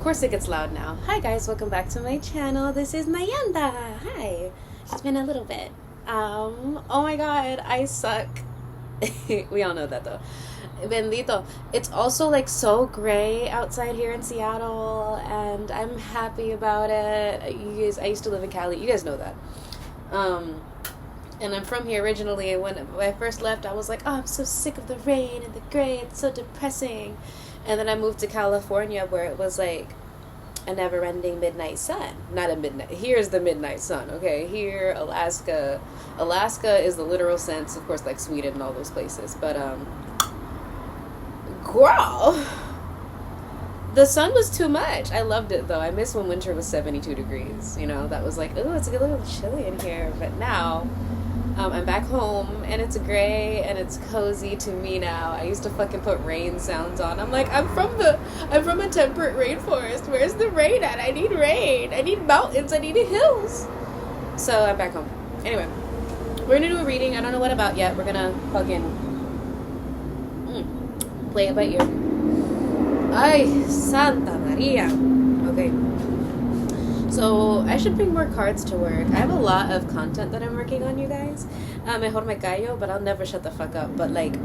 course it gets loud now. Hi guys, welcome back to my channel. This is NyandLa. Hi. It's been a little bit. Oh my god, I suck. We all know that though. Bendito. It's also like so gray outside here in Seattle, and I'm happy about it. You guys, I used to live in Cali. You guys know that. And I'm from here originally, and when I first left, I was like, oh, I'm so sick of the rain and the gray. It's so depressing. And then I moved to California, where it was like a never-ending midnight sun. Not a midnight. Here's the midnight sun, okay? Here, Alaska. Alaska is the literal sense, of course, like Sweden and all those places. But, girl, the sun was too much. I loved it, though. I miss when winter was 72 degrees. You know, that was like, oh, it's a little chilly in here. But now, I'm back home, and it's gray, and it's cozy to me now. I used to fucking put rain sounds on. I'm like, I'm from a temperate rainforest. Where's the rain at? I need rain. I need mountains. I need hills. So I'm back home. Anyway, we're gonna do a reading. I don't know what about yet. We're gonna fucking play it by ear. Ay, Santa Maria. Okay. So, I should bring more cards to work. I have a lot of content that I'm working on, you guys. Mejor me callo, but I'll never shut the fuck up. But, like,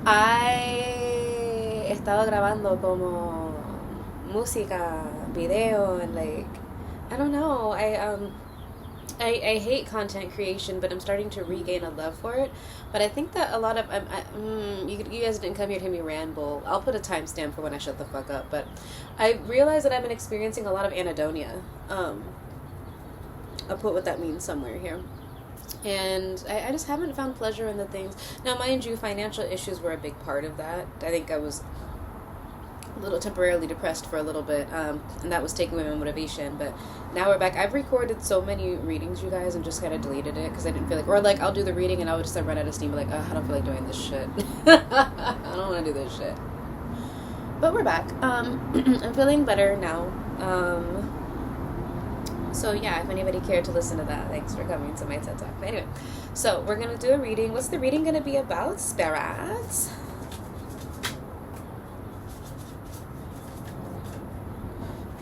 I estaba grabando como música, video, and, like, I don't know. I hate content creation, but I'm starting to regain a love for it. But I think that a lot of you guys didn't come here to hear me ramble. I'll put a timestamp for when I shut the fuck up. But I realize that I've been experiencing a lot of anhedonia. I'll put what that means somewhere here. And I just haven't found pleasure in the things. Now, mind you, financial issues were a big part of that. I think I was a little temporarily depressed for a little bit, and that was taking away my motivation. But now we're back. I've recorded so many readings, you guys, and just kind of deleted it because I didn't feel like, or like I'll do the reading and I would just run out of steam, like, oh, I don't feel like doing this shit. I don't want to do this shit. But we're back. I'm feeling better now. So yeah, if anybody cared to listen to that, thanks for coming to my TED Talk. But anyway, so we're gonna do a reading. What's the reading gonna be about, spirits?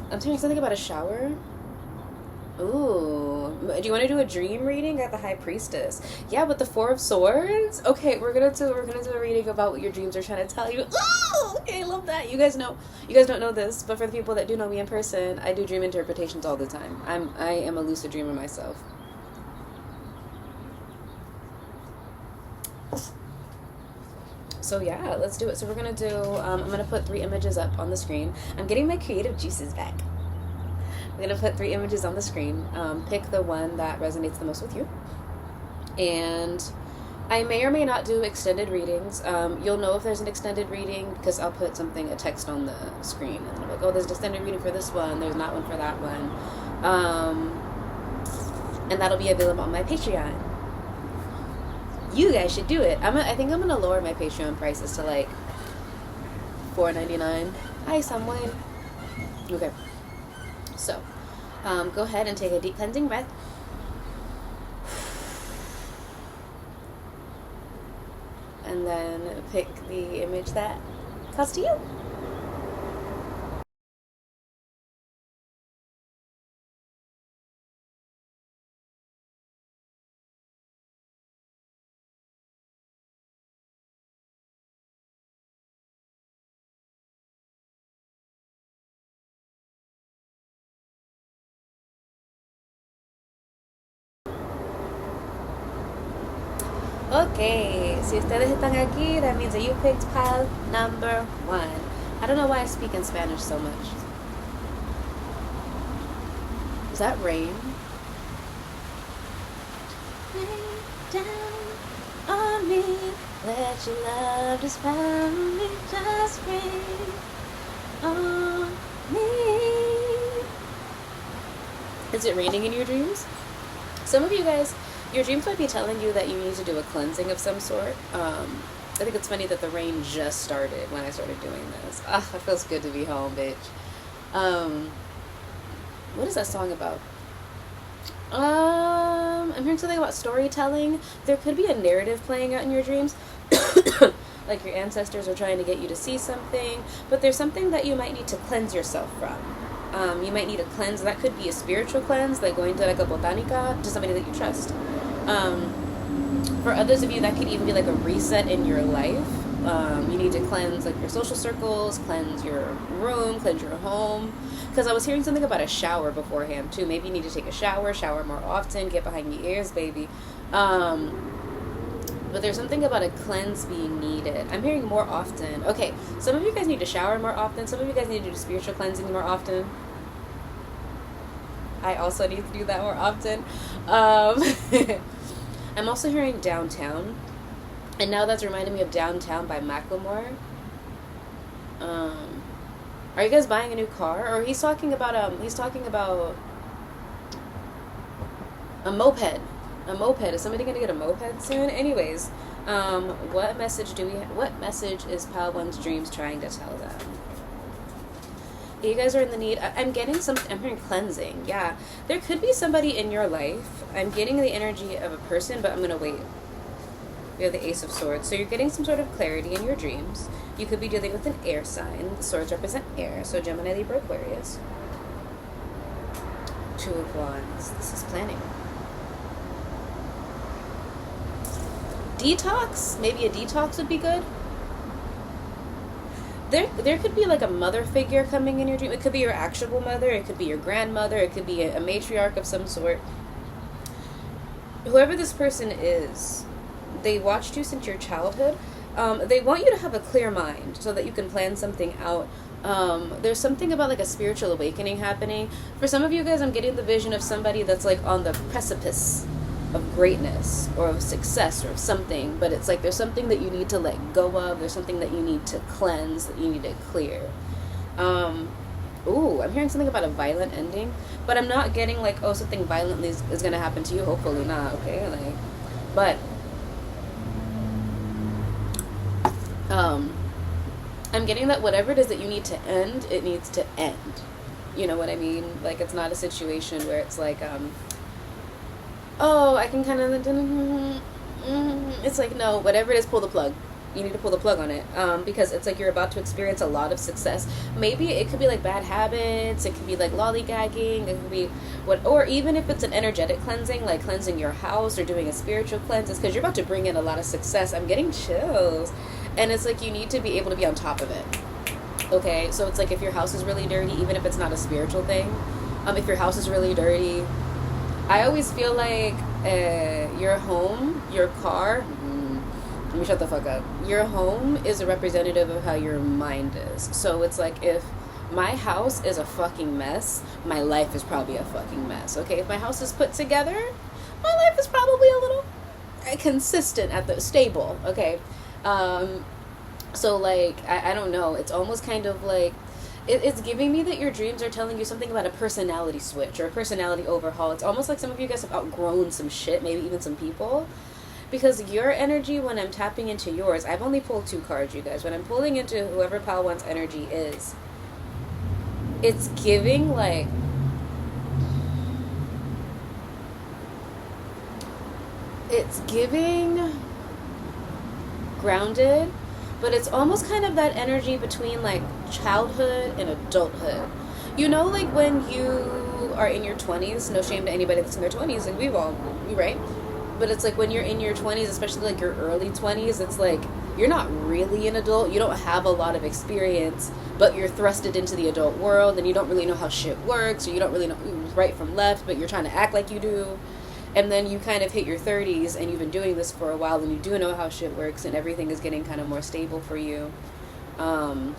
I'm telling you something about a shower. Ooh. Do you want to do a dream reading at the High Priestess? Yeah, with the Four of Swords? Okay, we're gonna do a reading about what your dreams are trying to tell you. Ooh, okay, I love that. You guys don't know this, but for the people that do know me in person, I do dream interpretations all the time. I am a lucid dreamer myself. So yeah, let's do it. So we're gonna do, I'm gonna put 3 images up on the screen. I'm getting my creative juices back. I'm gonna put 3 images on the screen. Pick the one that resonates the most with you. And I may or may not do extended readings. You'll know if there's an extended reading because I'll put a text on the screen. And I'm like, oh, there's an extended reading for this one. There's not one for that one. And that'll be available on my Patreon. You guys should do it. I think I'm gonna lower my Patreon prices to like $4.99. Hi, someone. Okay. So, go ahead and take a deep cleansing breath. And then pick the image that calls to you. Okay, si ustedes están aquí, that means that you picked pile number 1. I don't know why I speak in Spanish so much. Is that rain? Rain down on me, let your love just found me, just rain on me. Is it raining in your dreams? Some of you guys, your dreams might be telling you that you need to do a cleansing of some sort. I think it's funny that the rain just started when I started doing this. Ah, it feels good to be home, bitch. What is that song about? I'm hearing something about storytelling. There could be a narrative playing out in your dreams. like your ancestors are trying to get you to see something, but there's something that you might need to cleanse yourself from. You might need a cleanse. That could be a spiritual cleanse, like going to like a botanica, to somebody that you trust. For others of you, that could even be like a reset in your life. You need to cleanse like your social circles, cleanse your room, cleanse your home. Because I was hearing something about a shower beforehand too. Maybe you need to take a shower more often, get behind your ears, baby. But there's something about a cleanse being needed. I'm hearing more often. Okay, some of you guys need to shower more often. Some of you guys need to do spiritual cleansing more often. I also need to do that more often. I'm also hearing downtown. And now that's reminding me of Downtown by Macklemore. Are you guys buying a new car? Or he's talking about a moped. A moped. Is somebody gonna get a moped soon? Anyways, what message is Pal One's Dreams trying to tell them? You guys are in the need. I'm hearing cleansing. Yeah. There could be somebody in your life. I'm getting the energy of a person, but I'm gonna wait. We have the Ace of Swords. So you're getting some sort of clarity in your dreams. You could be dealing with an air sign. The swords represent air. So Gemini, Libra, Aquarius. Two of Wands. This is planning. Detox. Maybe a detox would be good. There could be like a mother figure coming in your dream. It could be your actual mother. It could be your grandmother. It could be a matriarch of some sort. Whoever this person is, they watched you since your childhood. They want you to have a clear mind so that you can plan something out. There's something about like a spiritual awakening happening. For some of you guys, I'm getting the vision of somebody that's like on the precipice of greatness or of success or of something, but it's like there's something that you need to let go of. There's something that you need to cleanse, that you need to clear. I'm hearing something about a violent ending, but I'm not getting like, oh, something violently is going to happen to you. Hopefully not, okay? Like, but I'm getting that whatever it is that you need to end, it needs to end. You know what I mean? Like, it's not a situation where it's like, oh, I can kind of, it's like, no, whatever it is, pull the plug. You need to pull the plug on it, because it's like you're about to experience a lot of success. Maybe it could be like bad habits, it could be like lollygagging, it could be or even if it's an energetic cleansing, like cleansing your house or doing a spiritual cleanse, it's because you're about to bring in a lot of success. I'm getting chills, and it's like you need to be able to be on top of it. Okay, so it's like if your house is really dirty, even if it's not a spiritual thing, if your house is really dirty, I always feel like your home, your car, let me shut the fuck up. Your home is a representative of how your mind is. So it's like if my house is a fucking mess, my life is probably a fucking mess. Okay, if my house is put together, my life is probably a little consistent at the stable. Okay, so like I don't know. It's almost kind of like it's giving me that your dreams are telling you something about a personality switch or a personality overhaul. It's almost like some of you guys have outgrown some shit, maybe even some people. Because your energy, when I'm tapping into yours, I've only pulled 2 cards, you guys. When I'm pulling into whoever Pal One's energy is, it's giving, like, it's giving grounded, but it's almost kind of that energy between, like, childhood and adulthood. You know, like, when you are in your 20s, no shame to anybody that's in their 20s, like, we've all, right? But it's like when you're in your 20s, especially like your early 20s, it's like you're not really an adult. You don't have a lot of experience, but you're thrusted into the adult world and you don't really know how shit works, or you don't really know right from left, but you're trying to act like you do. And then you kind of hit your 30s and you've been doing this for a while and you do know how shit works and everything is getting kind of more stable for you. But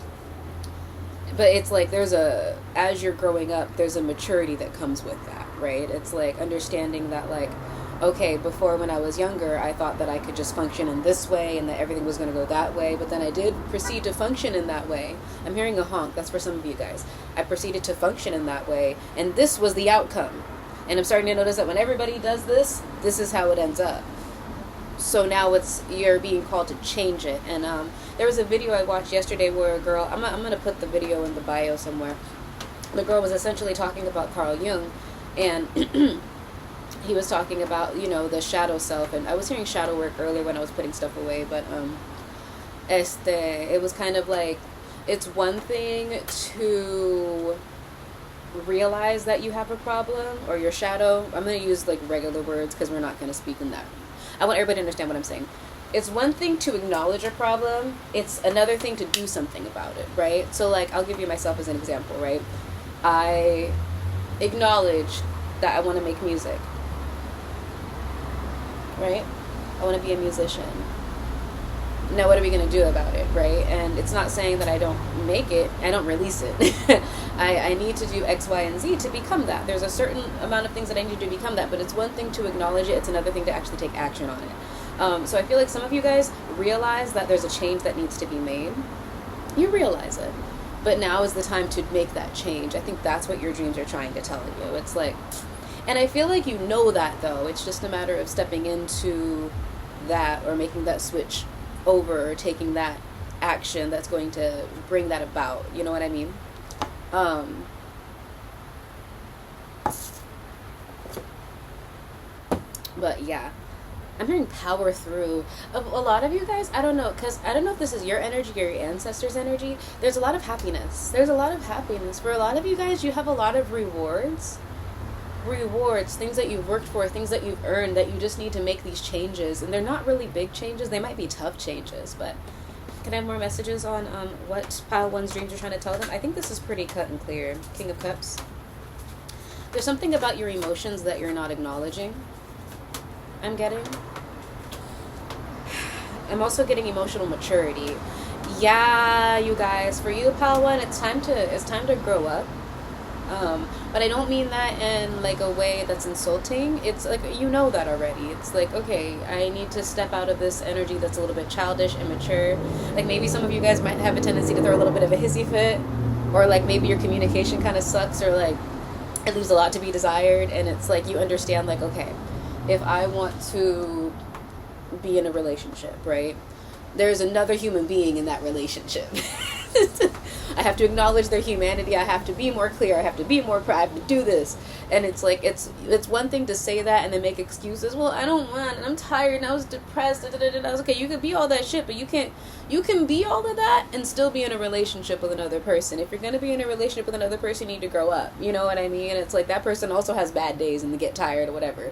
it's like as you're growing up, there's a maturity that comes with that, right? It's like understanding that, like, okay, before when I was younger, I thought that I could just function in this way and that everything was going to go that way, but then I did proceed to function in that way. I'm hearing a honk. That's for some of you guys. I proceeded to function in that way, and this was the outcome. And I'm starting to notice that when everybody does this, this is how it ends up. So now you're being called to change it. And there was a video I watched yesterday where a girl, I'm going to put the video in the bio somewhere. The girl was essentially talking about Carl Jung, and he was talking about, the shadow self, and I was hearing shadow work earlier when I was putting stuff away, but it was kind of like, it's one thing to realize that you have a problem or your shadow. I'm going to use like regular words because we're not going to speak in that. I want everybody to understand what I'm saying. It's one thing to acknowledge a problem. It's another thing to do something about it, right? So like, I'll give you myself as an example, right? I acknowledge that I want to make music, right? I want to be a musician. Now what are we going to do about it, right? And it's not saying that I don't make it, I don't release it. I need to do X, Y, and Z to become that. There's a certain amount of things that I need to become that, but it's one thing to acknowledge it, it's another thing to actually take action on it. So I feel like some of you guys realize that there's a change that needs to be made. You realize it. But now is the time to make that change. I think that's what your dreams are trying to tell you. It's like, and I feel like you know that though. It's just a matter of stepping into that or making that switch over, or taking that action that's going to bring that about. You know what I mean? But yeah, I'm hearing power through. A lot of you guys, I don't know, because I don't know if this is your energy or your ancestors' energy. There's a lot of happiness. There's a lot of happiness. For a lot of you guys, you have a lot of rewards, things that you've worked for, things that you've earned, that you just need to make these changes. And they're not really big changes. They might be tough changes, but can I have more messages on what Pile 1's dreams are trying to tell them? I think this is pretty cut and clear. King of Cups. There's something about your emotions that you're not acknowledging. I'm getting. I'm also getting emotional maturity. Yeah, you guys, for you, Pile 1, it's time to grow up. But I don't mean that in like a way that's insulting. It's like, you know that already. It's like, okay, I need to step out of this energy that's a little bit childish, immature. Like maybe some of you guys might have a tendency to throw a little bit of a hissy fit, or like maybe your communication kind of sucks, or like it leaves a lot to be desired. And it's like, you understand like, okay, if I want to be in a relationship, right, there's another human being in that relationship. I have to acknowledge their humanity. I have to be more clear. I have to be more proud to do this. And it's like, it's one thing to say that and then make excuses. Well, I don't want, and I'm tired, and I was depressed. I was okay. You can be all that shit, but you can be all of that and still be in a relationship with another person. If you're gonna be in a relationship with another person, you need to grow up. You know what I mean? And it's like, that person also has bad days and they get tired or whatever.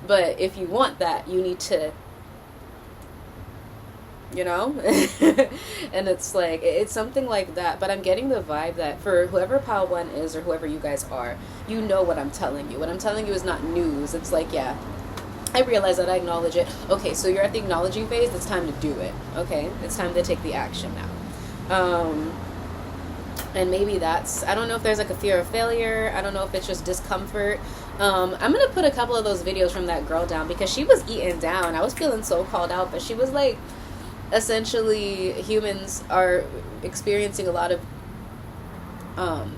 But if you want that, you need to, you know. And it's like, it's something like that. But I'm getting the vibe that for whoever Pile 1 is, or whoever you guys are, you know what I'm telling you. What I'm telling you is not news. It's like, yeah, I realize that, I acknowledge it. Okay, so you're at the acknowledging phase. It's time to do it. Okay, it's time to take the action now. And maybe that's, I don't know if there's like a fear of failure. I don't know if it's just discomfort. I'm gonna put a couple of those videos from that girl down, because she was eaten down. I was feeling so called out, but she was like, essentially humans are experiencing a lot of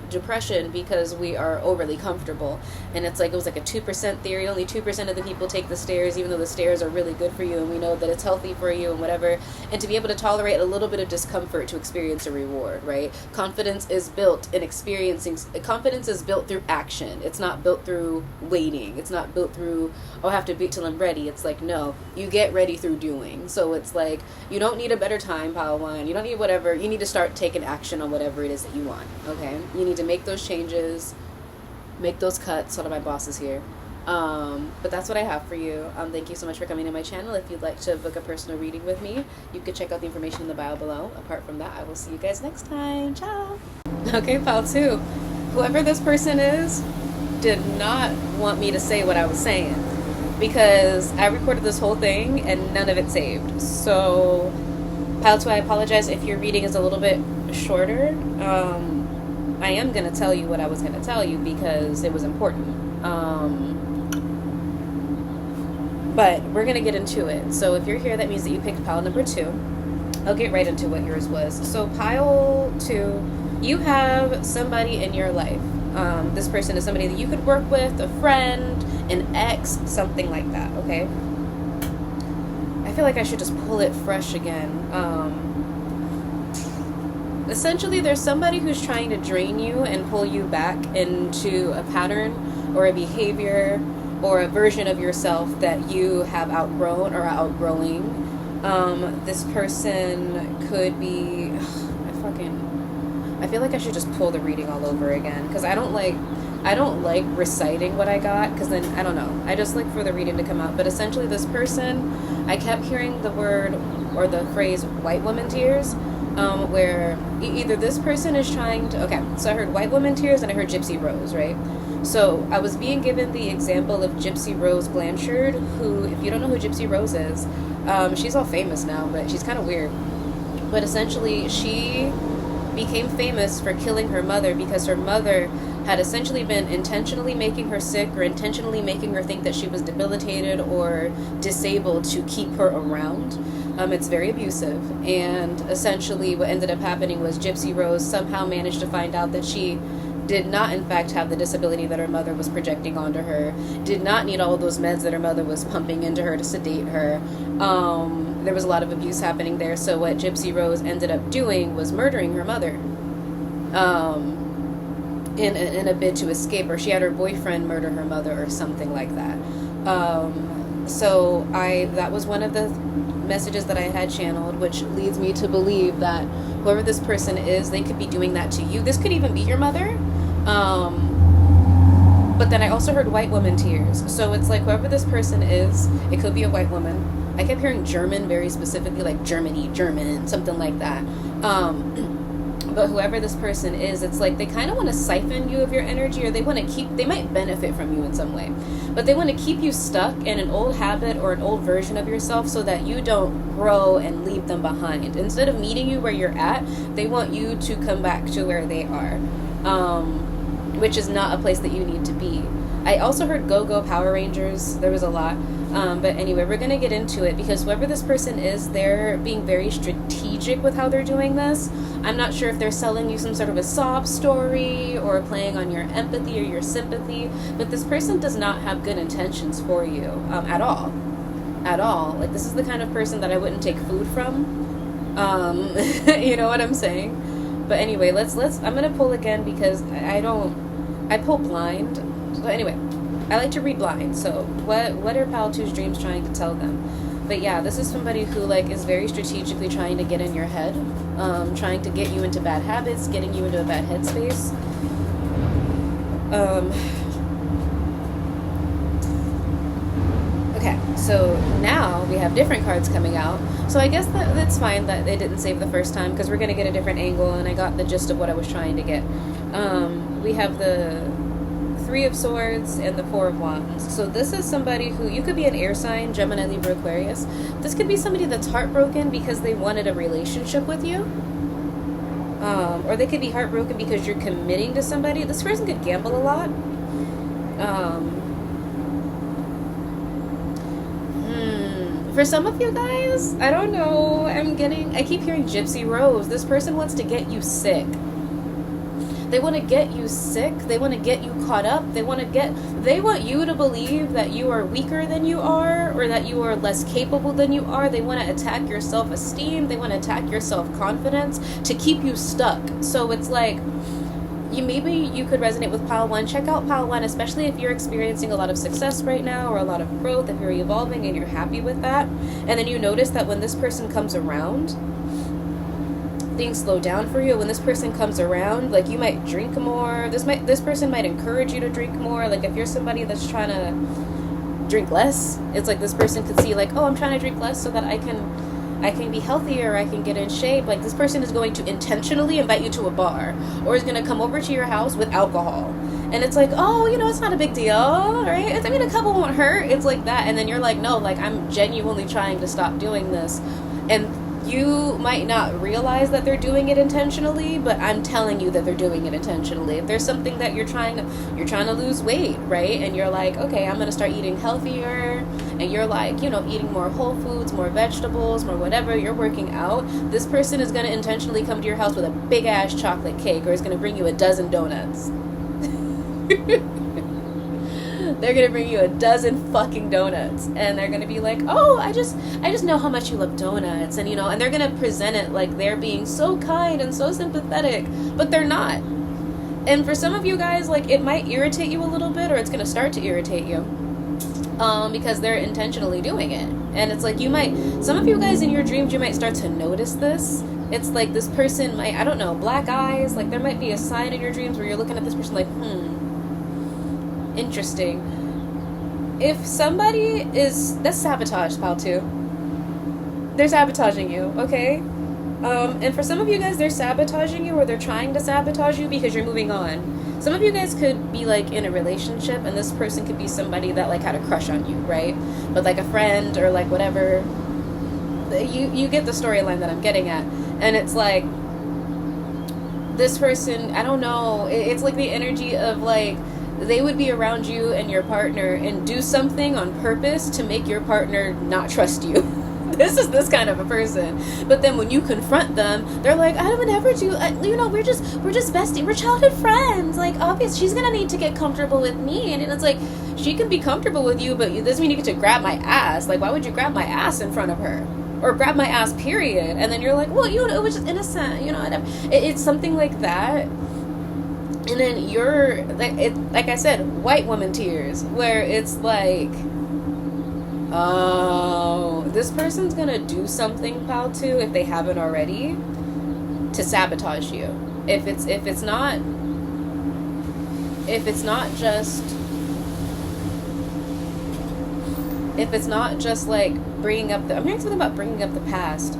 depression because we are overly comfortable. And it's like, it was like a 2% theory. Only 2% of the people take the stairs, even though the stairs are really good for you and we know that it's healthy for you and whatever. And to be able to tolerate a little bit of discomfort to experience a reward, right? Confidence is built in experiencing. Confidence is built through action. It's not built through waiting. It's not built through, oh, I have to wait till I'm ready. It's like, no, you get ready through doing. So it's like, you don't need a better time, Pile 1. You don't need whatever. You need to start taking action on whatever it is that you want, okay? You need to make those changes, make those cuts. One of my bosses here. But that's what I have for you. Thank you so much for coming to my channel. If you'd like to book a personal reading with me, you could check out the information in the bio below. Apart from that, I will see you guys next time. Ciao. Okay, Pile 2. Whoever this person is did not want me to say what I was saying, because I recorded this whole thing and none of it saved. So, Pile 2, I apologize if your reading is a little bit shorter. I am going to tell you what I was going to tell you because it was important. But we're going to get into it. So if you're here, that means that you picked pile number 2. I'll get right into what yours was. So pile 2, you have somebody in your life. This person is somebody that you could work with, a friend, an ex, something like that, okay? I feel like I should just pull it fresh again. Essentially, there's somebody who's trying to drain you and pull you back into a pattern or a behavior or a version of yourself that you have outgrown or are outgrowing. This person could be, I feel like I should just pull the reading all over again, because I don't like reciting what I got, because then I don't know, I just like for the reading to come out. But essentially this person, I kept hearing the word or the phrase white woman tears, where either this person is trying to, okay, so I heard white woman tears and I heard Gypsy Rose, right? So I was being given the example of Gypsy Rose Blanchard, who, if you don't know who Gypsy Rose is, she's all famous now, but she's kind of weird. But essentially, she became famous for killing her mother because her mother had essentially been intentionally making her sick, or intentionally making her think that she was debilitated or disabled to keep her around. It's very abusive. And essentially what ended up happening was Gypsy Rose somehow managed to find out that she did not in fact have the disability that her mother was projecting onto her, did not need all of those meds that her mother was pumping into her to sedate her. There was a lot of abuse happening there, so what Gypsy Rose ended up doing was murdering her mother, in a bid to escape, or she had her boyfriend murder her mother or something like that. So that was one of the messages that I had channeled, which leads me to believe that whoever this person is, they could be doing that to you. This could even be your mother. But then I also heard white woman tears. So it's like whoever this person is, it could be a white woman. I kept hearing German very specifically, like Germany, German, something like that. But whoever this person is, it's like they kind of want to siphon you of your energy, or they might benefit from you in some way, but they want to keep you stuck in an old habit or an old version of yourself so that you don't grow and leave them behind. Instead of meeting you where you're at, they want you to come back to where they are, which is not a place that you need to be. I also heard Go-Go Power Rangers. There was a lot. But anyway, we're going to get into it because whoever this person is, they're being very strategic with how they're doing this. I'm not sure if they're selling you some sort of a sob story or playing on your empathy or your sympathy, but this person does not have good intentions for you at all. At all. Like, this is the kind of person that I wouldn't take food from. You know what I'm saying? But anyway, let's I'm going to pull again because I pull blind. So anyway, I like to read blind, so what are Pal 2's dreams trying to tell them? But yeah, this is somebody who like is very strategically trying to get in your head, trying to get you into bad habits, getting you into a bad headspace. Okay, so now we have different cards coming out. So I guess that's fine that they didn't save the first time, because we're going to get a different angle, and I got the gist of what I was trying to get. We have the Three of Swords and the Four of Wands. So this is somebody who, you could be an air sign, Gemini, Libra, Aquarius. This could be somebody that's heartbroken because they wanted a relationship with you. Or they could be heartbroken because you're committing to somebody. This person could gamble a lot. For some of you guys, I don't know, I keep hearing Gypsy Rose. This person wants to get you sick. They want to get you sick. They want to get you caught up. They want you to believe that you are weaker than you are, or that you are less capable than you are. They want to attack your self-esteem. They want to attack your self-confidence to keep you stuck. So it's like, maybe you could resonate with Pile 1. Check out Pile 1, especially if you're experiencing a lot of success right now, or a lot of growth, if you're evolving and you're happy with that. And then you notice that when this person comes around, things slow down for you. When this person comes around, like, you might drink more. This person might encourage you to drink more. Like, if you're somebody that's trying to drink less, it's like this person could see, like, oh, I'm trying to drink less so that I can be healthier, I can get in shape. Like, this person is going to intentionally invite you to a bar, or is going to come over to your house with alcohol. And it's like, oh, it's not a big deal, right? A couple won't hurt. It's like that. And then you're like, no, like, I'm genuinely trying to stop doing this. And you might not realize that they're doing it intentionally, but I'm telling you that they're doing it intentionally. If there's something that you're trying to lose weight, right? And you're like, okay, I'm going to start eating healthier. And you're like, eating more whole foods, more vegetables, more whatever. You're working out. This person is going to intentionally come to your house with a big ass chocolate cake, or is going to bring you a dozen donuts. They're going to bring you a dozen fucking donuts, and they're going to be like, oh, I just know how much you love donuts, and and they're going to present it like they're being so kind and so sympathetic, but they're not. And for some of you guys, like, it might irritate you a little bit, or it's going to start to irritate you. because they're intentionally doing it. And it's like, some of you guys in your dreams, you might start to notice this. It's like this person might, I don't know, black eyes, like there might be a sign in your dreams where you're looking at this person like, interesting. If somebody that's sabotage, pal, too. They're sabotaging you, okay? And for some of you guys, they're sabotaging you, or they're trying to sabotage you because you're moving on. Some of you guys could be like in a relationship, and this person could be somebody that like had a crush on you, right? But like a friend or like whatever. You get the storyline that I'm getting at. And it's like, this person, I don't know, it's like the energy of like, they would be around you and your partner and do something on purpose to make your partner not trust you. This is this kind of a person. But then when you confront them, they're like, I would never do, we're just bestie, we're childhood friends. Like, obviously, she's gonna need to get comfortable with me. And it's like, she can be comfortable with you, but doesn't mean you get to grab my ass. Like, why would you grab my ass in front of her? Or grab my ass, period. And then you're like, well, it was just innocent, it's something like that. And then you're, like I said, white woman tears, where it's like, oh, this person's gonna do something, pal, too, if they haven't already, to sabotage you. If it's not just like bringing up I'm hearing something about bringing up the past.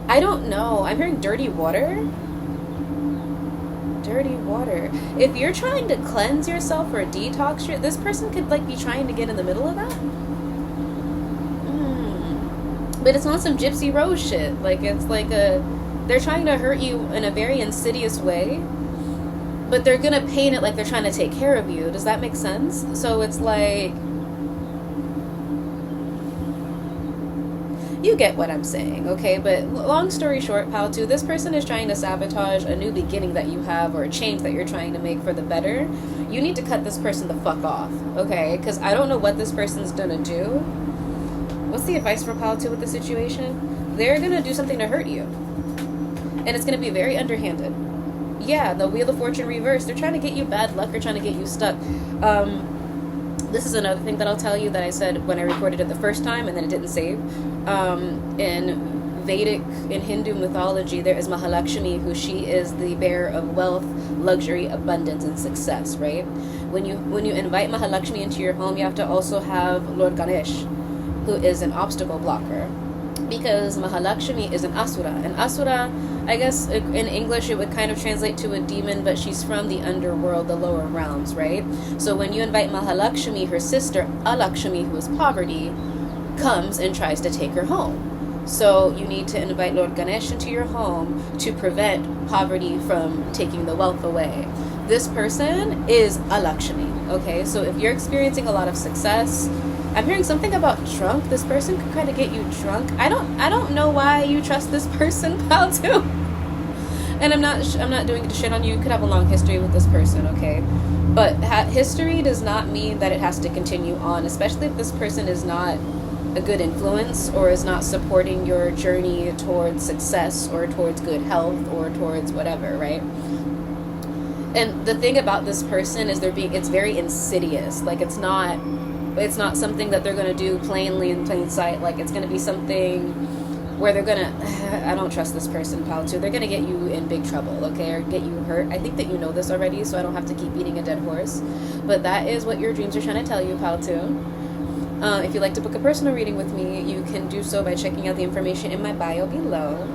I don't know. I'm hearing dirty water. Dirty water. If you're trying to cleanse yourself or detox, this person could like be trying to get in the middle of that. But it's not some Gypsy Rose shit. Like, it's like they're trying to hurt you in a very insidious way, but they're gonna paint it like they're trying to take care of you. Does that make sense? So it's like, you get what I'm saying, okay? But long story short, pal, too, this person is trying to sabotage a new beginning that you have, or a change that you're trying to make for the better. You need to cut this person the fuck off, okay? Because I don't know what this person's gonna do. What's the advice for pal, too, with the situation? They're gonna do something to hurt you, and it's gonna be very underhanded. Yeah, the Wheel of Fortune reversed. They're trying to get you bad luck, or trying to get you stuck. This is another thing that I'll tell you that I said when I recorded it the first time and then it didn't save. In Hindu mythology, there is Mahalakshmi, who she is the bearer of wealth, luxury, abundance, and success, right? When you invite Mahalakshmi into your home, you have to also have Lord Ganesh, who is an obstacle blocker. Because Mahalakshmi is an asura. An asura, I guess in English it would kind of translate to a demon, but she's from the underworld, the lower realms, right? So when you invite Mahalakshmi, her sister Alakshmi, who is poverty, comes and tries to take her home. So you need to invite Lord Ganesh into your home to prevent poverty from taking the wealth away. This person is Alakshmi, okay? So if you're experiencing a lot of success, I'm hearing something about drunk. This person could kind of get you drunk. I don't know why you trust this person, pal, too. And I'm not doing it to shit on you. You could have a long history with this person, okay? But history does not mean that it has to continue on, especially if this person is not a good influence or is not supporting your journey towards success or towards good health or towards whatever, right? And the thing about this person is it's very insidious. Like, it's not something that they're going to do plainly in plain sight. Like, it's going to be something where they're going to, I don't trust this person, pal, too. They're going to get you in big trouble, okay, or get you hurt. I think that you know this already, so I don't have to keep beating a dead horse. But that is what your dreams are trying to tell you, pal, too. If you'd like to book a personal reading with me, you can do so by checking out the information in my bio below.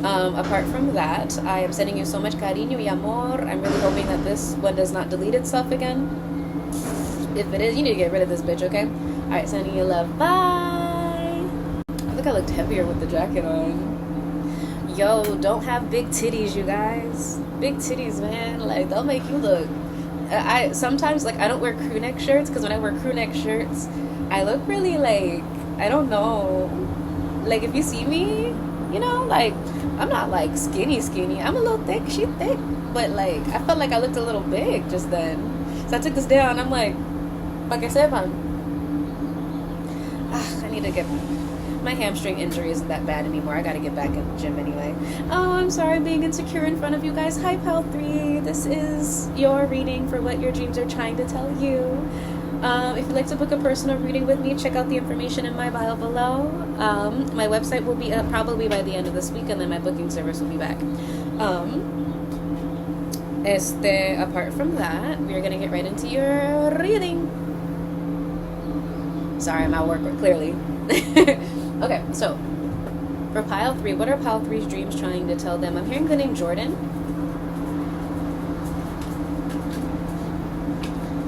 Apart from that, I am sending you so much cariño y amor. I'm really hoping that this one does not delete itself again. If it is, you need to get rid of this bitch, okay? Alright, sending you love. Bye! I think I looked heavier with the jacket on. Yo, don't have big titties, you guys. Big titties, man. Like, they'll make you look... I sometimes, like, I don't wear crew neck shirts, because when I wear crew neck shirts, I look really, like, I don't know. Like, if you see me, you know, like, I'm not, like, skinny. I'm a little thick. She thick. But, like, I felt like I looked a little big just then. So I took this down. I'm like I said, I need to get... My hamstring injury isn't that bad anymore. I gotta get back in the gym anyway. Oh, I'm sorry I'm being insecure in front of you guys. Hi, Pal 3. This is your reading for what your dreams are trying to tell you. If you'd like to book a personal reading with me, check out the information in my bio below. My website will be up probably by the end of this week, and then my booking service will be back. Apart from that, we are going to get right into your reading. Sorry, I'm at work, clearly. Okay, so for pile 3, what are pile 3's dreams trying to tell them? I'm hearing the name Jordan.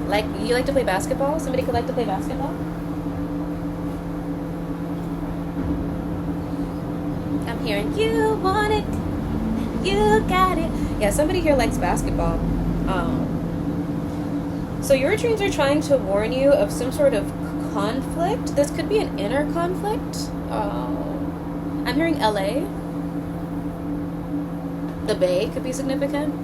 Like, you like to play basketball? Somebody could like to play basketball? I'm hearing you want it, you got it. Yeah, somebody here likes basketball. So your dreams are trying to warn you of some sort of conflict. This could be an inner conflict. I'm hearing LA. The Bay could be significant.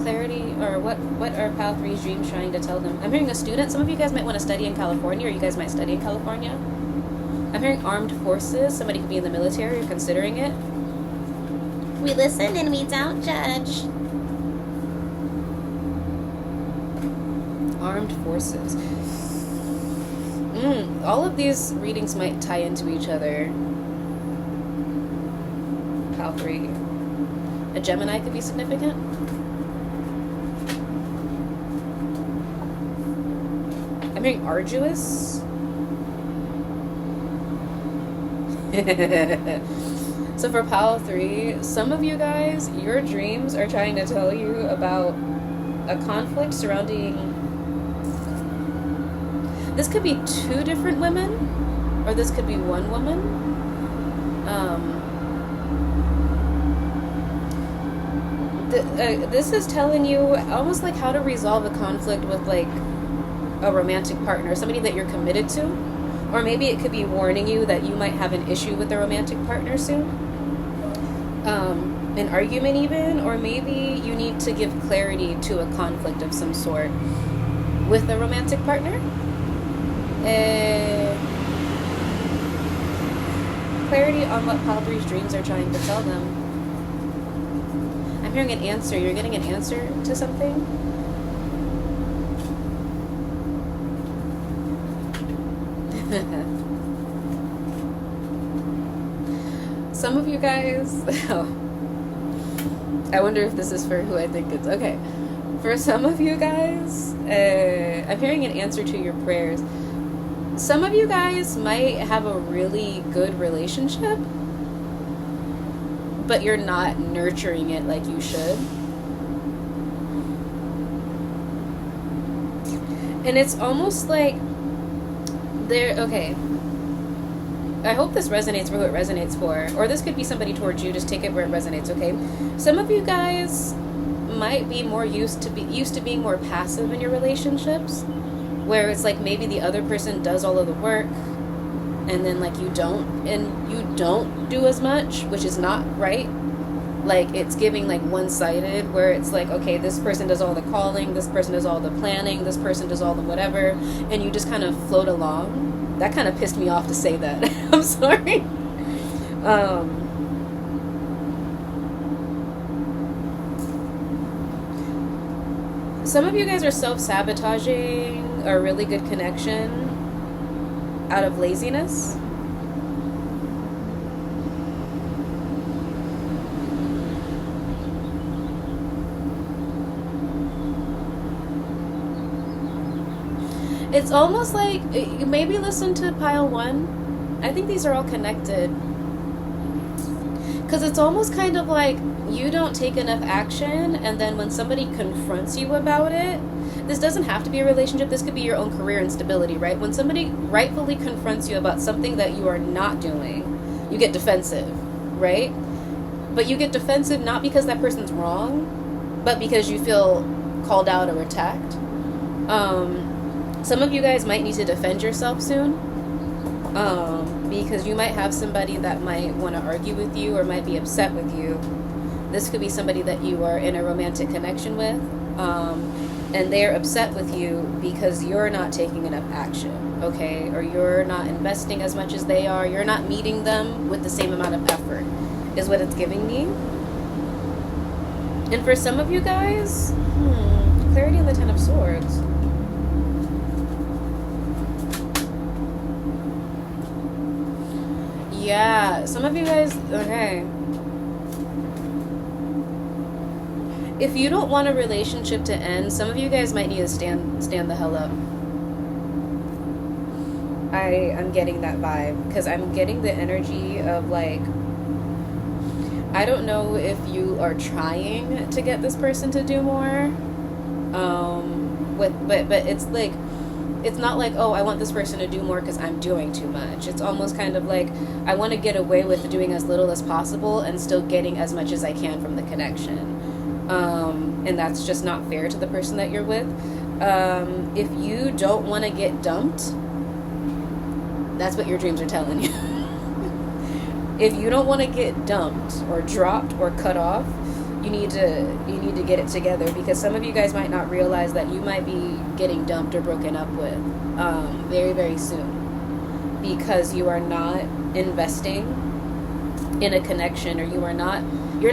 Clarity, or what are pile 3's dreams trying to tell them? I'm hearing a student. Some of you guys might want to study in California, or you guys might study in California. I'm hearing armed forces. Somebody could be in the military or considering it. We listen and we don't judge. Armed forces. All of these readings might tie into each other. Pile 3. A Gemini could be significant. I'm hearing arduous. So for pile 3, some of you guys, your dreams are trying to tell you about a conflict surrounding... This could be 2 different women, or this could be 1 woman. This is telling you almost like how to resolve a conflict with like a romantic partner, somebody that you're committed to. Or maybe it could be warning you that you might have an issue with a romantic partner soon. An argument even, or maybe you need to give clarity to a conflict of some sort with a romantic partner. Clarity on what pile 3's dreams are trying to tell them. I'm hearing an answer. You're getting an answer to something. Some of you guys... I wonder if this is for who I think it's... Okay. For some of you guys, I'm hearing an answer to your prayers. Some of you guys might have a really good relationship, but you're not nurturing it like you should. And it's almost like okay, I hope this resonates for who it resonates for, or this could be somebody towards you. Just take it where it resonates, okay? Some of you guys might be more used to being more passive in your relationships, where it's like maybe the other person does all of the work, and then like you don't do as much, which is not right. Like, it's giving like one-sided, where it's like, okay, this person does all the calling, this person does all the planning, this person does all the whatever, and you just kind of float along. That kind of pissed me off to say that. I'm sorry. Some of you guys are self-sabotaging a really good connection out of laziness. It's almost like, maybe listen to pile 1. I think these are all connected. Because it's almost kind of like you don't take enough action, and then when somebody confronts you about it, this doesn't have to be a relationship, this could be your own career instability, right? When somebody rightfully confronts you about something that you are not doing, you get defensive, right? But you get defensive not because that person's wrong, but because you feel called out or attacked. Some of you guys might need to defend yourself soon, because you might have somebody that might want to argue with you or might be upset with you. This could be somebody that you are in a romantic connection with, and they're upset with you because you're not taking enough action, okay? Or you're not investing as much as they are. You're not meeting them with the same amount of effort, is what it's giving me. And for some of you guys, clarity on the 10 of Swords. Yeah, some of you guys, okay. If you don't want a relationship to end, some of you guys might need to stand the hell up. I'm getting that vibe, because I'm getting the energy of, like, I don't know if you are trying to get this person to do more, but it's like, it's not like, oh, I want this person to do more because I'm doing too much. It's almost kind of like, I want to get away with doing as little as possible and still getting as much as I can from the connection. And that's just not fair to the person that you're with. If you don't want to get dumped, that's what your dreams are telling you. If you don't want to get dumped or dropped or cut off, you need to get it together, because some of you guys might not realize that you might be getting dumped or broken up with very, very soon, because you are not investing in a connection, or you're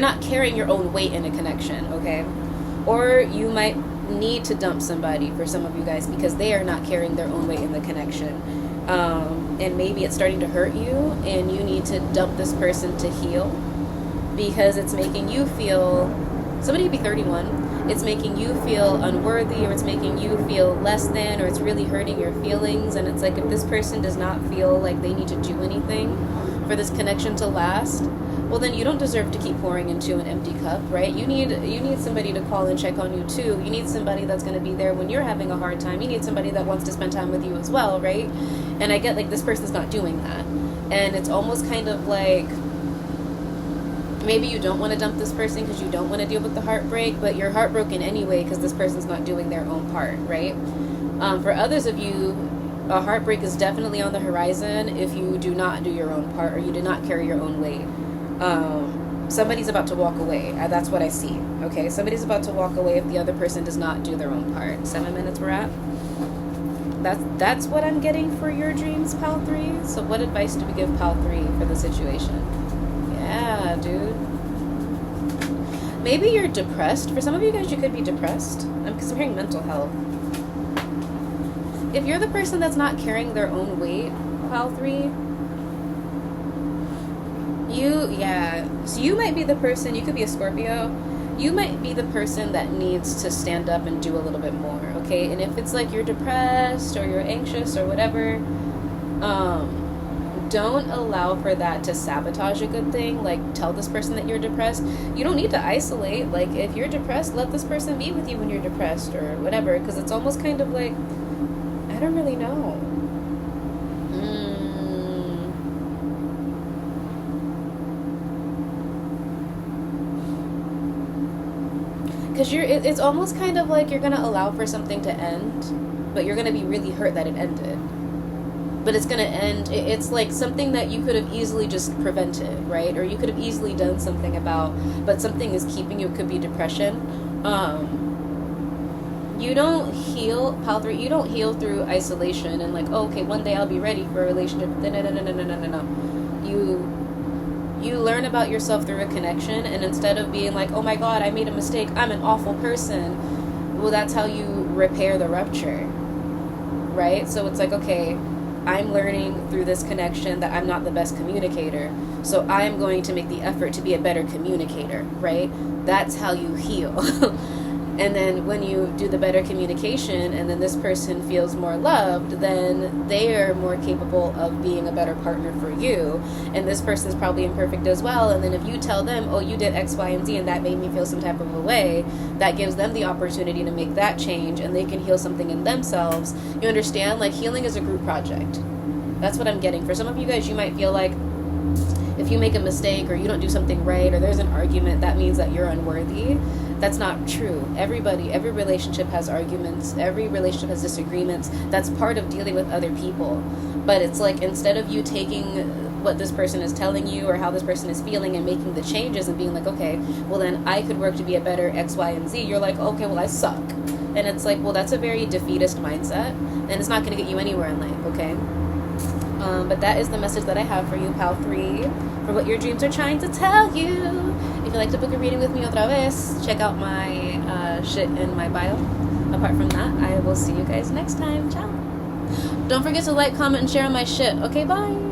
not carrying your own weight in a connection, okay? Or you might need to dump somebody, for some of you guys, because they are not carrying their own weight in the connection. And maybe it's starting to hurt you, and you need to dump this person to heal, because it's making you feel, somebody could be 31, it's making you feel unworthy, or it's making you feel less than, or it's really hurting your feelings. And it's like, if this person does not feel like they need to do anything for this connection to last, well, then you don't deserve to keep pouring into an empty cup, right? You need somebody to call and check on you too. You need somebody that's going to be there when you're having a hard time. You need somebody that wants to spend time with you as well, right? And I get, like, this person's not doing that, and it's almost kind of like, maybe you don't want to dump this person because you don't want to deal with the heartbreak, but you're heartbroken anyway because this person's not doing their own part, right? For others of you, a heartbreak is definitely on the horizon if you do not do your own part, or you do not carry your own weight. Somebody's about to walk away. That's what I see. Okay, somebody's about to walk away if the other person does not do their own part. 7 minutes we're at. That's what I'm getting for your dreams, Pal 3. So what advice do we give Pal 3 for the situation? Yeah, dude. Maybe you're depressed. For some of you guys, you could be depressed. Because I'm hearing mental health. If you're the person that's not carrying their own weight, Pal 3, so you might be the person, you could be a Scorpio, you might be the person that needs to stand up and do a little bit more, okay? And if it's like you're depressed or you're anxious or whatever, don't allow for that to sabotage a good thing. Like, tell this person that you're depressed. You don't need to isolate. Like, if you're depressed, let this person be with you when you're depressed or whatever, because it's almost kind of like, I don't really know. Because it's almost kind of like you're going to allow for something to end, but you're going to be really hurt that it ended. But it's going to end, it's like something that you could have easily just prevented, right? Or you could have easily done something about, but something is keeping you. It could be depression. You don't heal, Pal 3, you don't heal through isolation and like, oh, okay, one day I'll be ready for a relationship. No. You learn about yourself through a connection, and instead of being like, oh my god, I made a mistake, I'm an awful person, well, that's how you repair the rupture, right? So it's like, okay, I'm learning through this connection that I'm not the best communicator, so I'm going to make the effort to be a better communicator, right? That's how you heal. And then when you do the better communication and then this person feels more loved, then they are more capable of being a better partner for you. And this person's probably imperfect as well. And then if you tell them, oh, you did X, Y, and Z and that made me feel some type of a way, that gives them the opportunity to make that change, and they can heal something in themselves. You understand? Like, healing is a group project. That's what I'm getting. For some of you guys, you might feel like if you make a mistake or you don't do something right or there's an argument, that means that you're unworthy. That's not true. Every relationship has arguments. Every relationship has disagreements. That's part of dealing with other people. But it's like, instead of you taking what this person is telling you or how this person is feeling and making the changes and being like, okay, well then I could work to be a better X, Y, and Z, you're like, okay, well I suck. And it's like, well, that's a very defeatist mindset, and it's not going to get you anywhere in life, okay? But that is the message that I have for you, Pal 3, for what your dreams are trying to tell you. If you'd like to book a reading with me otra vez, check out my shit in my bio. Apart from that, I will see you guys next time. Ciao. Don't forget to like, comment, and share on my shit. Okay, bye.